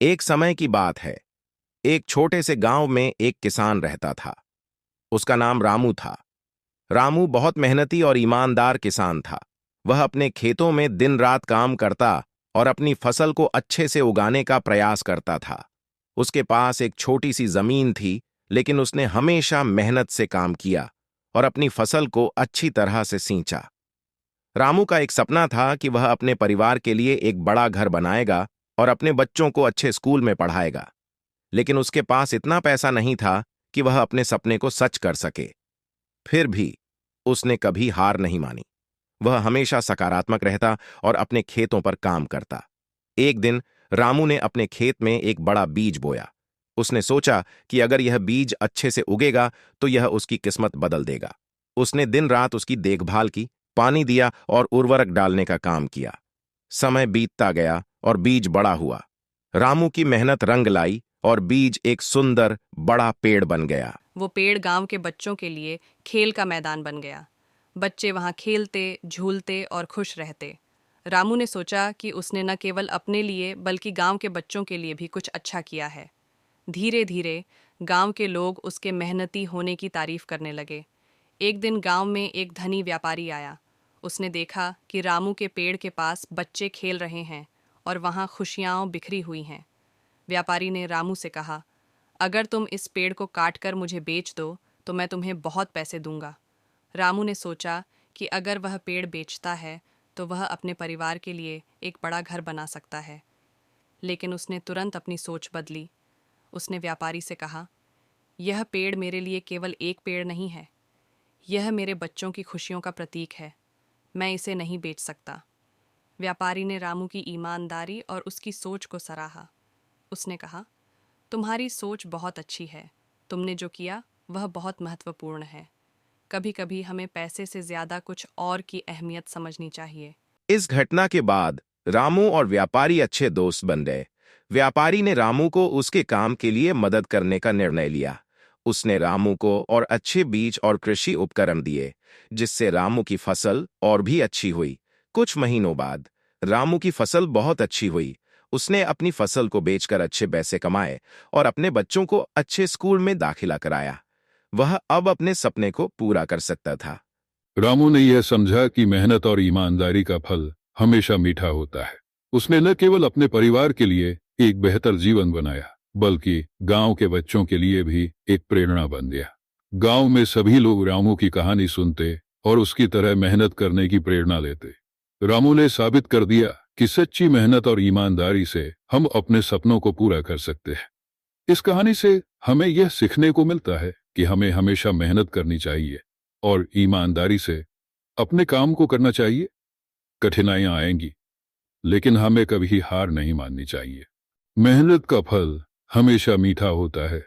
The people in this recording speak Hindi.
एक समय की बात है। एक छोटे से गांव में एक किसान रहता था। उसका नाम रामू था। रामू बहुत मेहनती और ईमानदार किसान था। वह अपने खेतों में दिन रात काम करता और अपनी फसल को अच्छे से उगाने का प्रयास करता था। उसके पास एक छोटी सी जमीन थी, लेकिन उसने हमेशा मेहनत से काम किया और अपनी फसल को अच्छी तरह से सींचा। रामू का एक सपना था कि वह अपने परिवार के लिए एक बड़ा घर बनाएगा और अपने बच्चों को अच्छे स्कूल में पढ़ाएगा। लेकिन उसके पास इतना पैसा नहीं था कि वह अपने सपने को सच कर सके। फिर भी उसने कभी हार नहीं मानी। वह हमेशा सकारात्मक रहता और अपने खेतों पर काम करता। एक दिन रामू ने अपने खेत में एक बड़ा बीज बोया। उसने सोचा कि अगर यह बीज अच्छे से उगेगा तो यह उसकी किस्मत बदल देगा। उसने दिन रात उसकी देखभाल की, पानी दिया और उर्वरक डालने का काम किया। समय बीतता गया और बीज बड़ा हुआ। रामू की मेहनत रंग लाई और बीज एक सुंदर बड़ा पेड़ बन गया। वो पेड़ गांव के बच्चों के लिए खेल का मैदान बन गया। बच्चे वहां खेलते, झूलते और खुश रहते। रामू ने सोचा कि उसने न केवल अपने लिए बल्कि गांव के बच्चों के लिए भी कुछ अच्छा किया है। धीरे धीरे गांव के लोग उसके मेहनती होने की तारीफ करने लगे। एक दिन गांव में एक धनी व्यापारी आया। उसने देखा कि रामू के पेड़ के पास बच्चे खेल रहे हैं और वहां खुशियां बिखरी हुई हैं। व्यापारी ने रामू से कहा, अगर तुम इस पेड़ को काटकर मुझे बेच दो तो मैं तुम्हें बहुत पैसे दूंगा। रामू ने सोचा कि अगर वह पेड़ बेचता है तो वह अपने परिवार के लिए एक बड़ा घर बना सकता है। लेकिन उसने तुरंत अपनी सोच बदली। उसने व्यापारी से कहा, यह पेड़ मेरे लिए केवल एक पेड़ नहीं है, यह मेरे बच्चों की खुशियों का प्रतीक है। मैं इसे नहीं बेच सकता। व्यापारी ने रामू की ईमानदारी और उसकी सोच को सराहा। उसने कहा, तुम्हारी सोच बहुत अच्छी है। तुमने जो किया वह बहुत महत्वपूर्ण है। कभी कभी हमें पैसे से ज्यादा कुछ और की अहमियत समझनी चाहिए। इस घटना के बाद रामू और व्यापारी अच्छे दोस्त बन गए। व्यापारी ने रामू को उसके काम के लिए मदद करने का निर्णय लिया। उसने रामू को और अच्छे बीज और कृषि उपकरण दिए, जिससे रामू की फसल और भी अच्छी हुई। कुछ महीनों बाद रामू की फसल बहुत अच्छी हुई। उसने अपनी फसल को बेचकर अच्छे पैसे कमाए और अपने बच्चों को अच्छे स्कूल में दाखिला कराया। वह अब अपने सपने को पूरा कर सकता था। रामू ने यह समझा कि मेहनत और ईमानदारी का फल हमेशा मीठा होता है। उसने न केवल अपने परिवार के लिए एक बेहतर जीवन बनाया, बल्कि गांव के बच्चों के लिए भी एक प्रेरणा बन गया। गांव में सभी लोग रामू की कहानी सुनते और उसकी तरह मेहनत करने की प्रेरणा लेते। रामू ने साबित कर दिया कि सच्ची मेहनत और ईमानदारी से हम अपने सपनों को पूरा कर सकते हैं। इस कहानी से हमें यह सीखने को मिलता है कि हमें हमेशा मेहनत करनी चाहिए और ईमानदारी से अपने काम को करना चाहिए। कठिनाइयां आएंगी, लेकिन हमें कभी हार नहीं माननी चाहिए। मेहनत का फल हमेशा मीठा होता है